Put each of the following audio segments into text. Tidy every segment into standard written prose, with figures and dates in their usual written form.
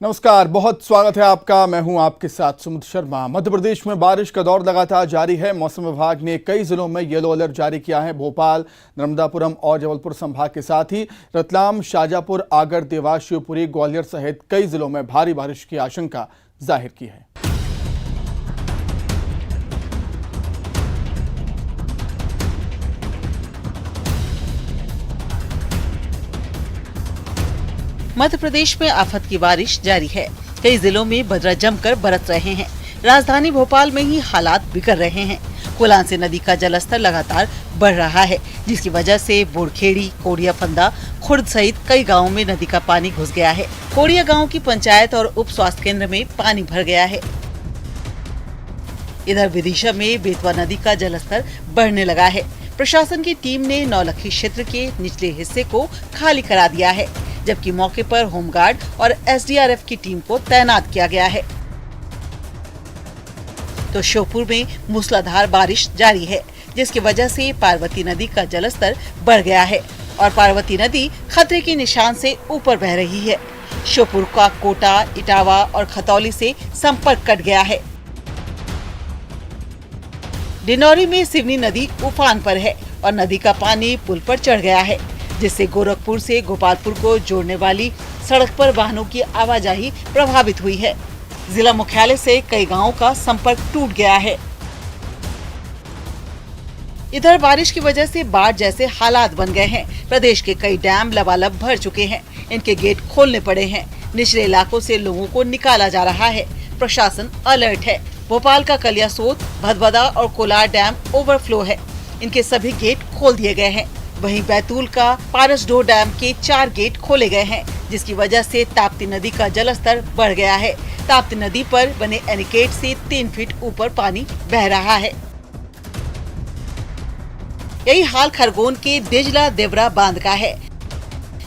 नमस्कार, बहुत स्वागत है आपका। मैं हूं आपके साथ समुद्र शर्मा। मध्य प्रदेश में बारिश का दौर लगातार जारी है। मौसम विभाग ने कई जिलों में येलो अलर्ट जारी किया है। भोपाल, नर्मदापुरम और जबलपुर संभाग के साथ ही रतलाम, शाजापुर, आगर, देवास, शिवपुरी, ग्वालियर सहित कई जिलों में भारी बारिश की आशंका जाहिर की है। मध्य प्रदेश में आफत की बारिश जारी है। कई जिलों में बदरा जमकर बरस रहे हैं। राजधानी भोपाल में ही हालात बिगड़ रहे हैं। कोलांसी नदी का जलस्तर लगातार बढ़ रहा है, जिसकी वजह से बोरखेड़ी, कोड़िया फंदा, खुर्द सहित कई गांवों में नदी का पानी घुस गया है। कोड़िया गांव की पंचायत और उप स्वास्थ्य केंद्र में पानी भर गया है। इधर विदिशा में बेतवा नदी का जलस्तर बढ़ने लगा है। प्रशासन की टीम ने नौलखी क्षेत्र के निचले हिस्से को खाली करा दिया है, जबकि मौके पर होमगार्ड और एसडीआरएफ की टीम को तैनात किया गया है। तो श्योपुर में मूसलाधार बारिश जारी है, जिसकी वजह से पार्वती नदी का जलस्तर बढ़ गया है और पार्वती नदी खतरे के निशान से ऊपर बह रही है। श्योपुर का कोटा, इटावा और खतौली से संपर्क कट गया है। डिंडौरी में सिवनी नदी उफान पर है और नदी का पानी पुल पर चढ़ गया है, जिससे गोरखपुर से गोपालपुर को जोड़ने वाली सड़क पर वाहनों की आवाजाही प्रभावित हुई है। जिला मुख्यालय से कई गांवों का संपर्क टूट गया है। इधर बारिश की वजह से बाढ़ जैसे हालात बन गए हैं। प्रदेश के कई डैम लबालब भर चुके हैं। इनके गेट खोलने पड़े हैं। निचले इलाकों से लोगों को निकाला जा रहा है। प्रशासन अलर्ट है। भोपाल का कलियासोत, भदभदा और कोलार डैम ओवरफ्लो है। इनके सभी गेट खोल दिए गए हैं। वहीं बैतूल का पारसडोह डैम के 4 गेट खोले गए हैं, जिसकी वजह से ताप्ती नदी का जलस्तर बढ़ गया है। ताप्ती नदी पर बने एनीकेट से 3 फीट ऊपर पानी बह रहा है। यही हाल खरगोन के डेजला देवरा बांध का है।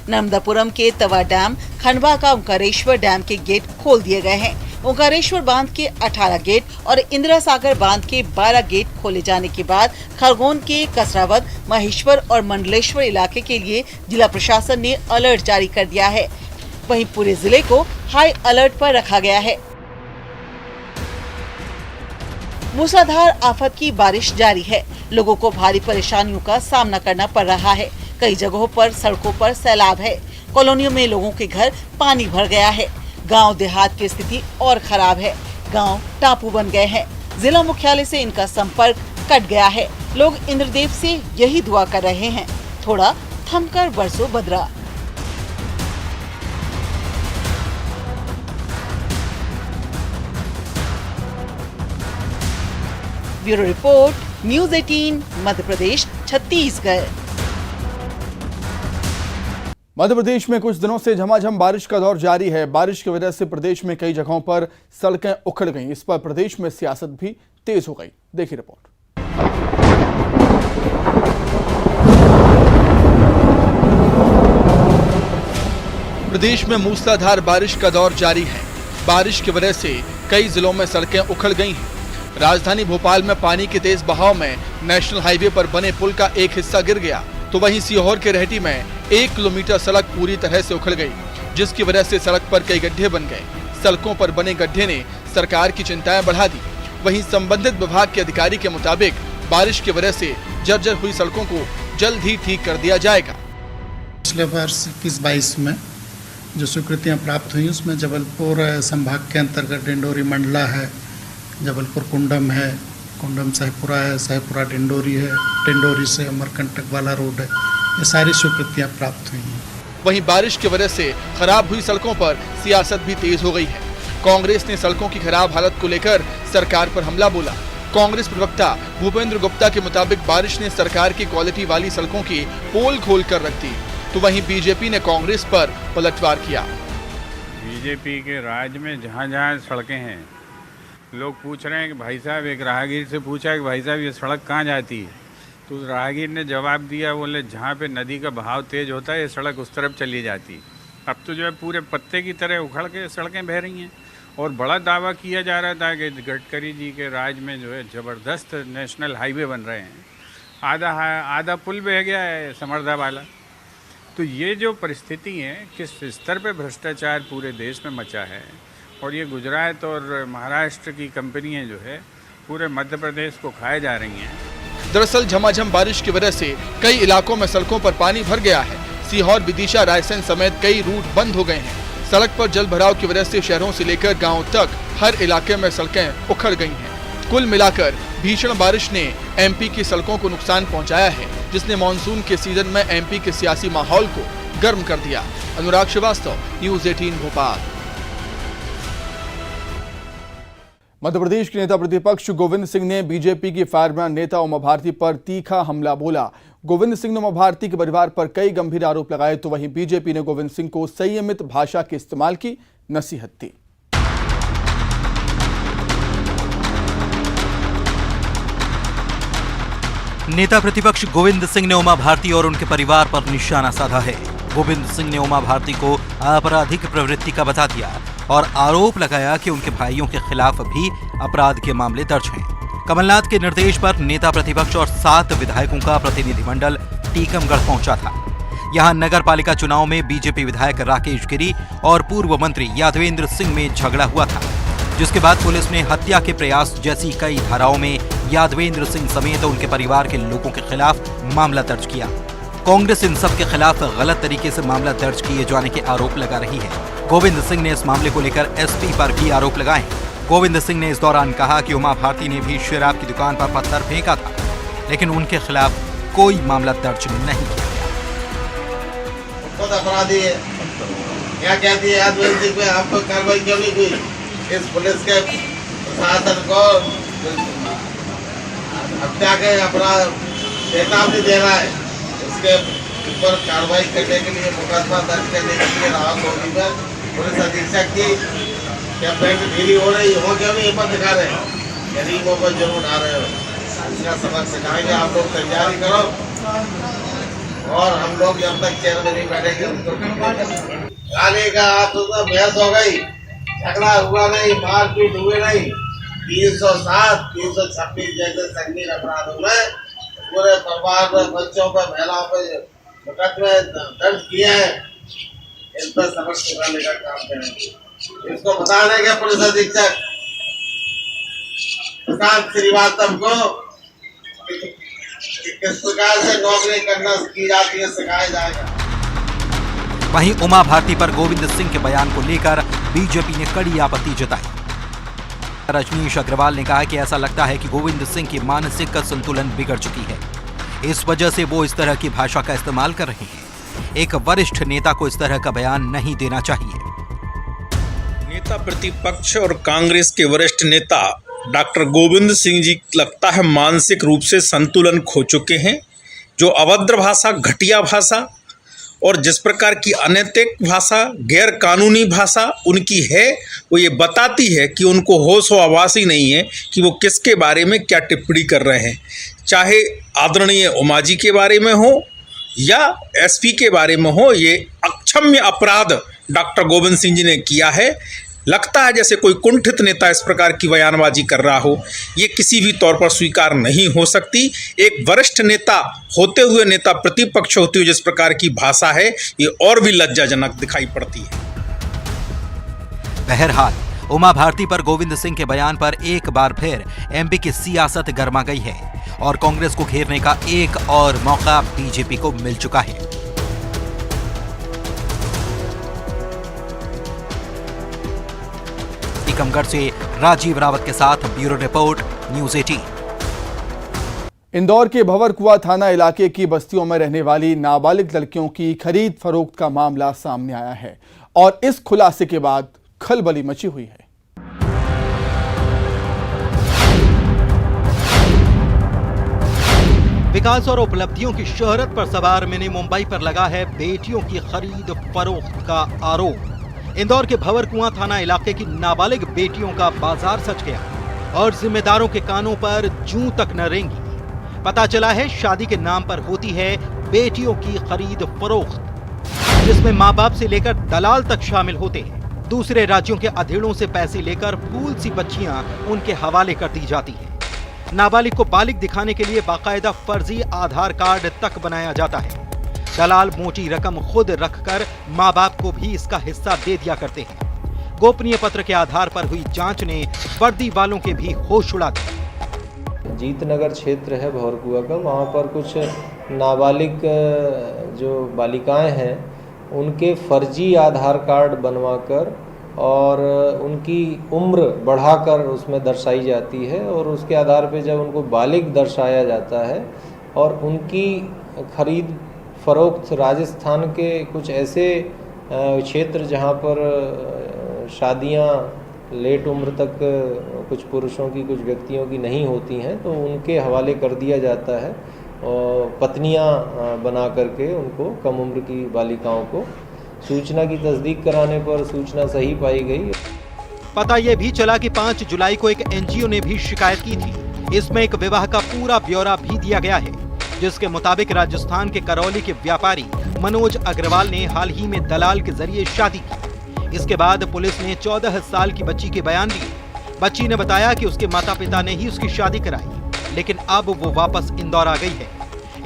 नर्मदापुरम के तवा डैम, खंडवा का ओंकारेश्वर डैम के गेट खोल दिए गए हैं। ओंकारेश्वर बांध के 18 गेट और इंदिरा सागर बांध के 12 गेट खोले जाने के बाद खरगोन के कसरावद, महेश्वर और मंडलेश्वर इलाके के लिए जिला प्रशासन ने अलर्ट जारी कर दिया है। वहीं पूरे जिले को हाई अलर्ट पर रखा गया है। मूसलाधार आफत की बारिश जारी है। लोगों को भारी परेशानियों का सामना करना पड़ रहा है। कई जगहों पर सड़कों पर सैलाब है। कॉलोनियों में लोगों के घर पानी भर गया है। गांव देहात की स्थिति और खराब है। गांव टापू बन गए हैं। जिला मुख्यालय से इनका संपर्क कट गया है। लोग इंद्रदेव से यही दुआ कर रहे हैं, थोड़ा थमकर बरसो बदरा। Bureau report, news 18, Madhya Pradesh, Chhattisgarh. Madhya Pradesh में कुछ दिनों से झमाझम बारिश का दौर जारी है। बारिश की वजह से प्रदेश में कई जगहों पर सड़कें उखड़ गईं। इस पर प्रदेश में सियासत भी तेज हो गई। देखिए रिपोर्ट। प्रदेश में मूसलाधार बारिश का दौर जारी है। बारिश की वजह से कई जिलों में सड़कें उखड़ गई हैं। राजधानी भोपाल में पानी के तेज बहाव में नेशनल हाईवे पर बने पुल का एक हिस्सा गिर गया, तो वहीं सीहोर के रेहटी में 1 किलोमीटर सड़क पूरी तरह से उखड़ गई, जिसकी वजह से सड़क पर कई गड्ढे बन गए। सड़कों पर बने गड्ढे ने सरकार की चिंताएं बढ़ा दी। वहीं संबंधित विभाग के अधिकारी के मुताबिक बारिश की वजह से जर्जर हुई सड़कों को जल्द ही ठीक कर दिया जाएगा। पिछले वर्ष 21-22 में जो स्वीकृतियाँ प्राप्त हुई उसमें जबलपुर संभाग के अंतर्गत डिंडोरी मंडला है, जबलपुर कुंडम है, कुंडम सहपुरा है, सहपुरा डिंडोरी है, डिंडोरी से अमरकंटक वाला रोड है, ये सारी स्वीकृतियाँ प्राप्त हुई हैं। वहीं बारिश की वजह से खराब हुई सड़कों पर सियासत भी तेज हो गई है। कांग्रेस ने सड़कों की खराब हालत को लेकर सरकार पर हमला बोला। कांग्रेस प्रवक्ता भूपेंद्र गुप्ता के मुताबिक बारिश ने सरकार की क्वालिटी वाली सड़कों की पोल खोल कर रख दी, तो वहीं बीजेपी ने कांग्रेस पर पलटवार किया। बीजेपी के राज में जहाँ जहाँ सड़कें हैं, लोग पूछ रहे हैं कि भाई साहब, एक राहगीर से पूछा कि भाई साहब ये सड़क कहाँ जाती है, तो उस राहगीर ने जवाब दिया, बोले जहाँ पे नदी का बहाव तेज होता है ये सड़क उस तरफ चली जाती है। अब तो जो है पूरे पत्ते की तरह उखड़ के सड़कें बह रही हैं। और बड़ा दावा किया जा रहा था कि गडकरी जी के राज में जो है ज़बरदस्त नेशनल हाईवे बन रहे हैं। आधा पुल बह गया है समरदा वाला, तो ये जो परिस्थिति है, किस स्तर पे भ्रष्टाचार पूरे देश में मचा है, और ये गुजरात और महाराष्ट्र की कंपनियां जो है पूरे मध्य प्रदेश को खाए जा रही हैं। दरअसल झमाझम बारिश की वजह से कई इलाकों में सड़कों पर पानी भर गया है। सीहोर, विदिशा, रायसेन समेत कई रूट बंद हो गए हैं। सड़क पर जल भराव की वजह से शहरों से लेकर गाँव तक हर इलाके में सड़कें उखड़ गई हैं। कुल मिलाकर भीषण बारिश ने एमपी की सड़कों को नुकसान पहुंचाया है, जिसने मानसून के सीजन में एमपी के सियासी माहौल को गर्म कर दिया। अनुराग श्रीवास्तव, न्यूज़ 18 भोपाल। मध्य प्रदेश के नेता प्रतिपक्ष गोविंद सिंह ने बीजेपी की फायरमैन नेता उमा भारती पर तीखा हमला बोला। गोविंद सिंह ने उमा भारती के परिवार पर कई गंभीर आरोप लगाए, तो वहीं बीजेपी ने गोविंद सिंह को संयमित भाषा के इस्तेमाल की नसीहत दी। नेता प्रतिपक्ष गोविंद सिंह ने उमा भारती और उनके परिवार पर निशाना साधा है। गोविंद सिंह ने उमा भारती को आपराधिक प्रवृत्ति का बता दिया और आरोप लगाया कि उनके भाइयों के खिलाफ भी अपराध के मामले दर्ज हैं। कमलनाथ के निर्देश पर नेता प्रतिपक्ष और 7 विधायकों का प्रतिनिधिमंडल टीकमगढ़ पहुंचा था। यहां नगर पालिका चुनाव में बीजेपी विधायक राकेश गिरी और पूर्व मंत्री यादवेंद्र सिंह में झगड़ा हुआ था, जिसके बाद पुलिस ने हत्या के प्रयास जैसी कई धाराओं में यादवेंद्र सिंह समेत उनके परिवार के लोगों के खिलाफ मामला दर्ज किया। कांग्रेस इन सब के खिलाफ गलत तरीके से मामला दर्ज किए जाने के आरोप लगा रही है। गोविंद सिंह ने इस मामले को लेकर एसपी पर भी आरोप लगाए। गोविंद सिंह ने इस दौरान कहा कि उमा भारती ने भी शराब की दुकान पर पत्थर फेंका था, लेकिन उनके खिलाफ कोई मामला दर्ज नहीं किया गया। खुद अपराधी है, क्या कहती है यादवेंद्र सिंह पे आप पर कार्रवाई क्यों नहीं हुई? इस पुलिस के प्रशासन को हत्या के अपराध चेतावनी दे रहा है, उसके ऊपर कार्रवाई करने के लिए, मुकदमा दर्ज करने के लिए राहत होगी पर पुलिस अधीक्षक की क्या पेट ढीली हो रही हो, क्यों नहीं हिम्मत दिखा रहे? गरीबों पर जरूर उठा रहे हो। इसका सबक सिखाएंगे, आप लोग तैयारी करो और हम लोग जब तक चेयर में नहीं बैठेंगे उनको गाली का आप तो बहस हो गई, झगड़ा हुआ नहीं, मारपीट हुए नहीं। 307, 326 जैसे संगीन अपराधों में पूरे परिवार पर, बच्चों पर, महिलाओं पर मुकदमे दर्ज किए हैं। इन पर सबक सिखाने का काम करेंगे। इसको बता देंगे पुलिस अधीक्षक प्रशांत श्रीवास्तव को किस प्रकार से नौकरी करना की जाती है, सिखाया जाएगा। वहीं उमा भारती पर गोविंद सिंह के बयान को लेकर बीजेपी ने कड़ी आपत्ति जताई। रजनीश अग्रवाल ने कहा कि ऐसा लगता है कि गोविंद सिंह की मानसिक संतुलन बिगड़ चुकी है, इस वजह से वो इस तरह की भाषा का इस्तेमाल कर रहे हैं। एक वरिष्ठ नेता को इस तरह का बयान नहीं देना चाहिए। नेता प्रतिपक्ष और कांग्रेस के वरिष्ठ नेता डॉक्टर गोविंद सिंह जी लगता है मानसिक रूप से संतुलन खो चुके हैं। जो अभद्र भाषा, घटिया भाषा और जिस प्रकार की अनैतिक भाषा, गैर कानूनी भाषा उनकी है, वो ये बताती है कि उनको होश व आवास ही नहीं है कि वो किसके बारे में क्या टिप्पणी कर रहे हैं। चाहे आदरणीय उमा जी के बारे में हो या एसपी के बारे में हो, ये अक्षम्य अपराध डॉक्टर गोविंद सिंह जी ने किया है। लगता है जैसे कोई कुंठित नेता इस प्रकार की बयानबाजी कर रहा हो, ये किसी भी तौर पर स्वीकार नहीं हो सकती। एक वरिष्ठ नेता होते हुए, नेता प्रतिपक्ष होते हुए जिस प्रकार की भाषा है, ये और भी लज्जाजनक दिखाई पड़ती है। बहरहाल उमा भारती पर गोविंद सिंह के बयान पर एक बार फिर एमपी की सियासत गर्मा गई है और कांग्रेस को घेरने का एक और मौका बीजेपी को मिल चुका है। टीकमगढ़ से राजीव रावत के साथ ब्यूरो रिपोर्ट, न्यूज़ 18। इंदौर के भंवरकुआं थाना इलाके की बस्तियों में रहने वाली नाबालिग लड़कियों की खरीद फरोख्त का मामला सामने आया है और इस खुलासे के बाद खलबली मची हुई है। विकास और उपलब्धियों की शोहरत पर सवार मिनी मुंबई पर लगा है बेटियों की खरीद फरोख्त का आरोप। इंदौर के भंवरकुआं थाना इलाके की नाबालिग बेटियों का बाजार सज गया और जिम्मेदारों के कानों पर जूं तक न रेंगी। पता चला है शादी के नाम पर होती है बेटियों की खरीद फरोख्त, जिसमें माँ बाप से लेकर दलाल तक शामिल होते हैं। दूसरे राज्यों के अधेड़ों से पैसे लेकर फूल सी बच्चियां उनके हवाले कर दी जाती हैं। नाबालिग को बालिग दिखाने के लिए बाकायदा फर्जी आधार कार्ड तक बनाया जाता है। दलाल मोटी रकम खुद रखकर माँ बाप को भी इसका हिस्सा दे दिया करते हैं। गोपनीय पत्र के आधार पर हुई जांच ने वर्दी वालों के भी होश उड़ा दिए। जीतनगर क्षेत्र है भौरकुआ का, वहाँ पर कुछ नाबालिग जो बालिकाएं हैं उनके फर्जी आधार कार्ड बनवाकर और उनकी उम्र बढ़ाकर उसमें दर्शाई जाती है और उसके आधार पे जब उनको बालिग दर्शाया जाता है और उनकी खरीद फरोख्त राजस्थान के कुछ ऐसे क्षेत्र जहाँ पर शादियाँ लेट उम्र तक कुछ पुरुषों की कुछ व्यक्तियों की नहीं होती हैं तो उनके हवाले कर दिया जाता है और पत्नियाँ बना करके उनको कम उम्र की बालिकाओं को। सूचना की तस्दीक कराने पर सूचना सही पाई गई। पता ये भी चला कि 5 जुलाई को एक एनजीओ ने भी शिकायत की थी। इसमें एक विवाह का पूरा ब्यौरा भी दिया गया है, जिसके मुताबिक राजस्थान के करौली के व्यापारी मनोज अग्रवाल ने हाल ही में दलाल के जरिए शादी की। इसके बाद पुलिस ने 14 साल की बच्ची के बयान लिए। बच्ची ने बताया कि उसके माता पिता ने ही उसकी शादी कराई, लेकिन अब वो वापस इंदौर आ गई है।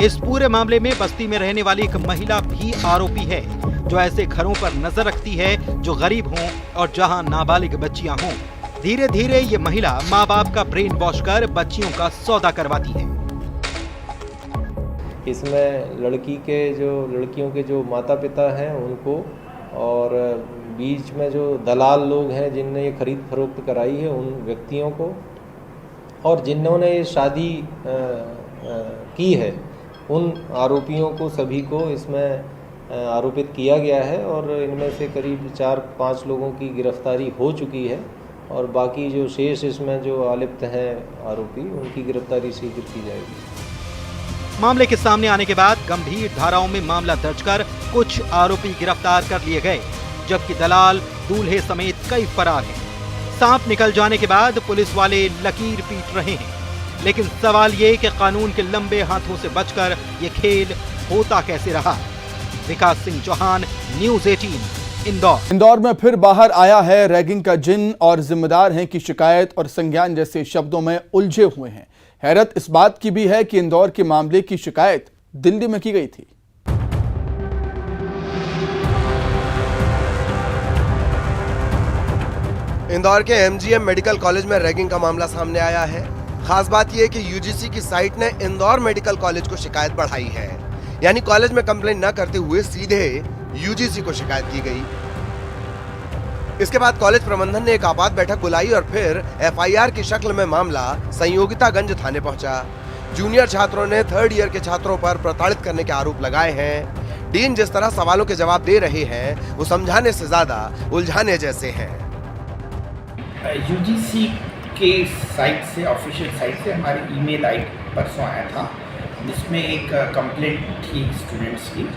इस पूरे मामले में बस्ती में रहने वाली एक महिला भी आरोपी है, जो ऐसे घरों पर नजर रखती है जो गरीब हों और जहां नाबालिग बच्चियां हों। धीरे धीरे ये महिला माँ बाप का ब्रेन वॉश कर बच्चियों का सौदा करवाती है। इसमें लड़कियों के जो माता पिता हैं उनको और बीच में जो दलाल लोग हैं जिनने ये खरीद फरोख्त कराई है उन व्यक्तियों को और जिन्होंने ये शादी की है उन आरोपियों को सभी को इसमें आरोपित किया गया है और इनमें से करीब 4-5 लोगों की गिरफ्तारी हो चुकी है और बाकी जो शेष इसमें जो आलिप्त हैं आरोपी उनकी गिरफ्तारी शीघ्र की जाएगी। मामले के सामने आने के बाद गंभीर धाराओं में मामला दर्ज कर कुछ आरोपी गिरफ्तार कर लिए गए, जबकि दलाल दूल्हे समेत कई फरार हैं। सांप निकल जाने के बाद पुलिस वाले लकीर पीट रहे हैं, लेकिन सवाल ये कि कानून के लंबे हाथों से बचकर ये खेल होता कैसे रहा। विकास सिंह चौहान, न्यूज़ 18, इंदौर। इंदौर में फिर बाहर आया है रैगिंग का जिन और जिम्मेदार हैं की शिकायत और संज्ञान जैसे शब्दों में उलझे हुए हैं। हैरत इस बात की भी है कि इंदौर के मामले की शिकायत दिल्ली में की गई थी। इंदौर के एमजीएम मेडिकल कॉलेज में रैगिंग का मामला सामने आया है। खास बात यह कि यूजीसी की साइट ने इंदौर मेडिकल कॉलेज को शिकायत बढ़ाई है, यानी कॉलेज में कंप्लेंट न करते हुए सीधे यूजीसी को शिकायत की गई। इसके बाद कॉलेज प्रबंधन ने एक आपात बैठक बुलाई और फिर एफआईआर की शक्ल में मामला संयोगितागंज थाने पहुंचा। जूनियर छात्रों ने 3rd ईयर के छात्रों पर प्रताड़ित करने के आरोप लगाए हैं। डीन जिस तरह सवालों के जवाब दे रहे हैं वो समझाने से ज्यादा उलझाने जैसे हैं। यूजीसी के साइट से, ऑफिशियल साइट से हमारी ईमेल आई परसों आया था, जिसमें एक कंप्लेंट थी स्टूडेंट्स की।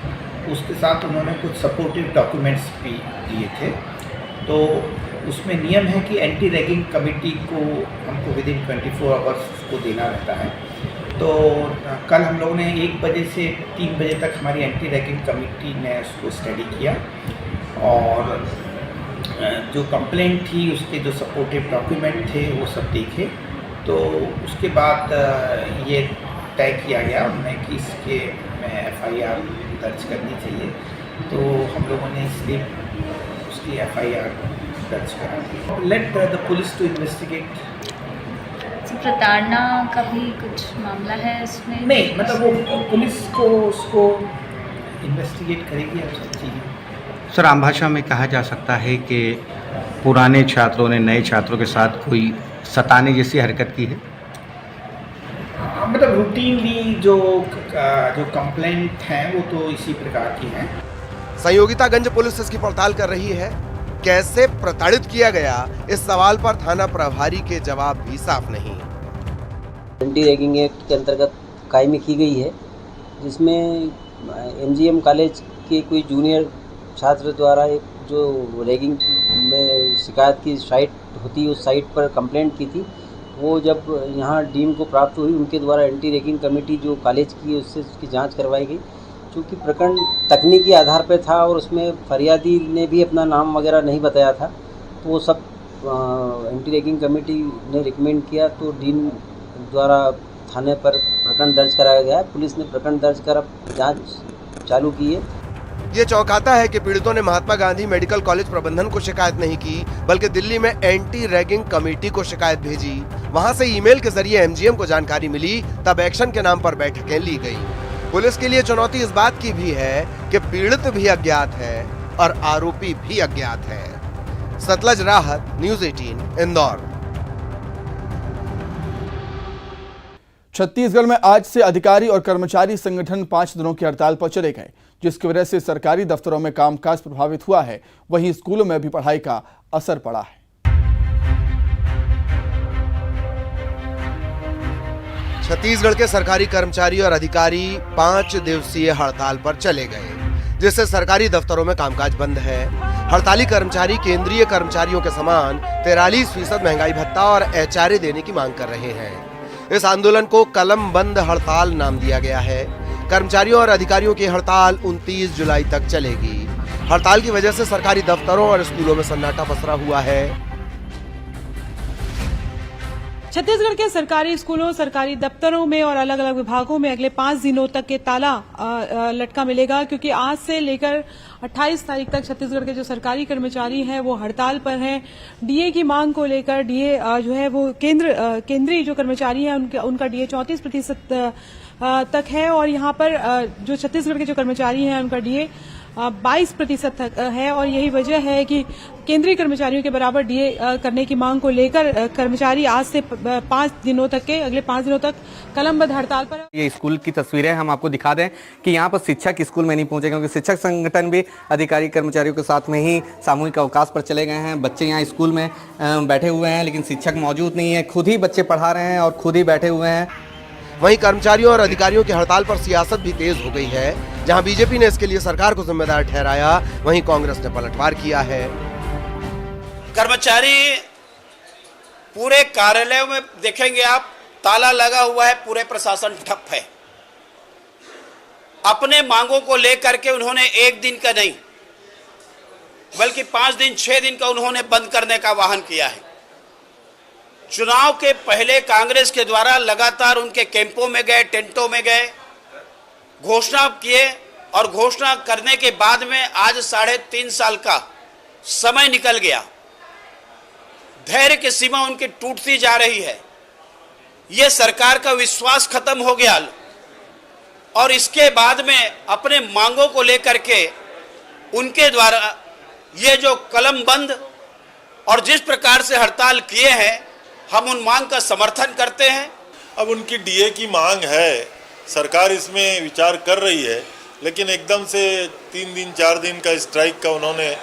उसके साथ उन्होंने कुछ सपोर्टिव डॉक्यूमेंट्स भी दिए थे। तो उसमें नियम है कि एंटी रैगिंग कमेटी को हमको विदिन 24 आवर्स उसको देना रहता है। तो कल हम लोगों ने 1 बजे से 3 बजे तक हमारी एंटी रैगिंग कमेटी ने उसको स्टडी किया और जो कंप्लेंट थी उसके जो सपोर्टिव डॉक्यूमेंट थे वो सब देखे। तो उसके बाद ये तय किया गया उन्हें कि इसके एफआईआर दर्ज करनी चाहिए। तो हम लोगों ने इसलिए उसकी एफआईआर दर्ज करा दी। Let the police to investigate. प्रताड़ना का भी कुछ मामला है इसमें? नहीं, मतलब वो पुलिस को उसको इन्वेस्टिगेट करेगी और सब चीज़ें। सर, आम भाषा में कहा जा सकता है कि पुराने छात्रों ने नए छात्रों के साथ कोई सताने जैसी हरकत की है? मतलब रूटीनली जो कंप्लेंट हैं वो तो इसी प्रकार की हैं। संयोगितागंज पुलिस इसकी पड़ताल कर रही है। कैसे प्रताड़ित किया गया, इस सवाल पर थाना प्रभारी के जवाब भी साफ नहीं। एंटी रैगिंग एक्ट के अंतर्गत कायमी की गई है, जिसमें एमजीएम कॉलेज के कोई जूनियर छात्र द्वारा एक जो रैगिंग में शिकायत की साइट होती है उस साइट पर कंप्लेंट की थी। वो जब यहाँ डीन को प्राप्त हुई, उनके द्वारा एंटी रैगिंग कमेटी जो कॉलेज की उससे उसकी जांच करवाई गई। चूँकि प्रकरण तकनीकी आधार पर था और उसमें फरियादी ने भी अपना नाम वगैरह नहीं बताया था, तो वो सब एंटी रैगिंग कमेटी ने रिकमेंड किया, तो डीन द्वारा थाने पर प्रकरण दर्ज कराया गया है। पुलिस ने प्रकरण दर्ज कर अब जाँच चालू की है। ये चौंकाता है कि पीड़ितों ने महात्मा गांधी मेडिकल कॉलेज प्रबंधन को शिकायत नहीं की, बल्कि दिल्ली में एंटी रैगिंग कमेटी को शिकायत भेजी। वहां से ईमेल के जरिए एमजीएम को जानकारी मिली, तब एक्शन के नाम पर बैठकें ली गई। पुलिस के लिए चुनौती इस बात की भी है कि पीड़ित भी अज्ञात है और आरोपी भी अज्ञात है। सतलज राहत, न्यूज़ 18, इंदौर। छत्तीसगढ़ में आज से अधिकारी और कर्मचारी संगठन 5 दिनों की हड़ताल पर चले गए, जिसकी वजह से सरकारी दफ्तरों में कामकाज प्रभावित हुआ है। वहीं स्कूलों में भी पढ़ाई का असर पड़ा है। छत्तीसगढ़ के सरकारी कर्मचारी और अधिकारी 5 दिवसीय हड़ताल पर चले गए, जिससे सरकारी दफ्तरों में कामकाज बंद है। हड़ताली कर्मचारी केंद्रीय कर्मचारियों के समान 43% महंगाई भत्ता और एचआरए देने की मांग कर रहे हैं। इस आंदोलन को कलम बंद हड़ताल नाम दिया गया है। कर्मचारियों और अधिकारियों की हड़ताल 29 जुलाई तक चलेगी। हड़ताल की वजह से सरकारी दफ्तरों और स्कूलों में सन्नाटा पसरा हुआ है। छत्तीसगढ़ के सरकारी स्कूलों, सरकारी दफ्तरों में और अलग अलग विभागों में अगले 5 दिनों तक के ताला लटका मिलेगा, क्योंकि आज से लेकर 28 तारीख तक छत्तीसगढ़ के जो सरकारी कर्मचारी हैं वो हड़ताल पर हैं। डीए की मांग को लेकर डीए जो है वो केंद्रीय जो कर्मचारी हैं उनका डीए 34% तक है, और यहाँ पर जो छत्तीसगढ़ के जो कर्मचारी हैं उनका डीए 22% तक है। और यही वजह है कि केंद्रीय कर्मचारियों के बराबर डीए करने की मांग को लेकर कर्मचारी आज से 5 दिनों तक के अगले 5 दिनों तक कलमबद्ध हड़ताल पर। ये स्कूल की तस्वीरें हम आपको दिखा दें कि यहाँ पर शिक्षक स्कूल में नहीं पहुंचे, क्योंकि शिक्षक संगठन भी अधिकारी कर्मचारियों के साथ में ही सामूहिक अवकाश पर चले गए हैं। बच्चे यहाँ स्कूल में बैठे हुए हैं, लेकिन शिक्षक मौजूद नहीं है। खुद ही बच्चे पढ़ा रहे हैं और खुद ही बैठे हुए हैं। वहीं कर्मचारियों और अधिकारियों की हड़ताल पर सियासत भी तेज हो गई है। जहां बीजेपी ने इसके लिए सरकार को जिम्मेदार ठहराया, वहीं कांग्रेस ने पलटवार किया है। कर्मचारी पूरे कार्यालयों में देखेंगे आप, ताला लगा हुआ है, पूरे प्रशासन ठप है। अपने मांगों को लेकर के उन्होंने 1 दिन का नहीं बल्कि 5 दिन 6 दिन का उन्होंने बंद करने का वाहन किया है। चुनाव के पहले कांग्रेस के द्वारा लगातार उनके कैंपों में गए, टेंटों में गए, घोषणा किए, और घोषणा करने के बाद में आज 3.5 साल का समय निकल गया। धैर्य की सीमा उनकी टूटती जा रही है। ये सरकार का विश्वास खत्म हो गया, और इसके बाद में अपने मांगों को लेकर के उनके द्वारा ये जो कलम बंद और जिस प्रकार से हड़ताल किए हैं, हम उन मांग का समर्थन करते हैं। अब उनकी डीए की मांग है, सरकार इसमें विचार कर रही है, लेकिन एकदम से 3 दिन 4 दिन का स्ट्राइक का उन्होंने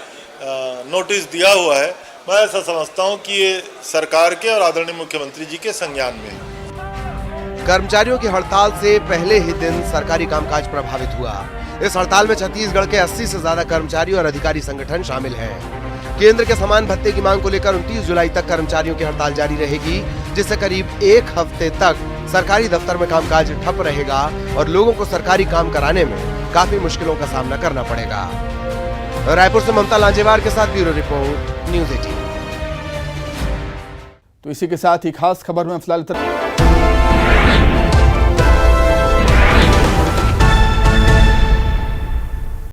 नोटिस दिया हुआ है। मैं ऐसा समझता हूं कि ये सरकार के और आदरणीय मुख्यमंत्री जी के संज्ञान में है। कर्मचारियों की हड़ताल से पहले ही दिन सरकारी कामकाज प्रभावित हुआ। इस हड़ताल में छत्तीसगढ़ के 80 से ज्यादा कर्मचारी और अधिकारी संगठन शामिल हैं। केंद्र के समान भत्ते की मांग को लेकर 29 जुलाई तक कर्मचारियों की हड़ताल जारी रहेगी, जिससे करीब 1 हफ्ते तक सरकारी दफ्तर में कामकाज ठप रहेगा और लोगों को सरकारी काम कराने में काफी मुश्किलों का सामना करना पड़ेगा। रायपुर से ममता लांजेवार के साथ ब्यूरो रिपोर्ट, न्यूज़ 18। तो इसी के साथ ही खास खबर में फिलहाल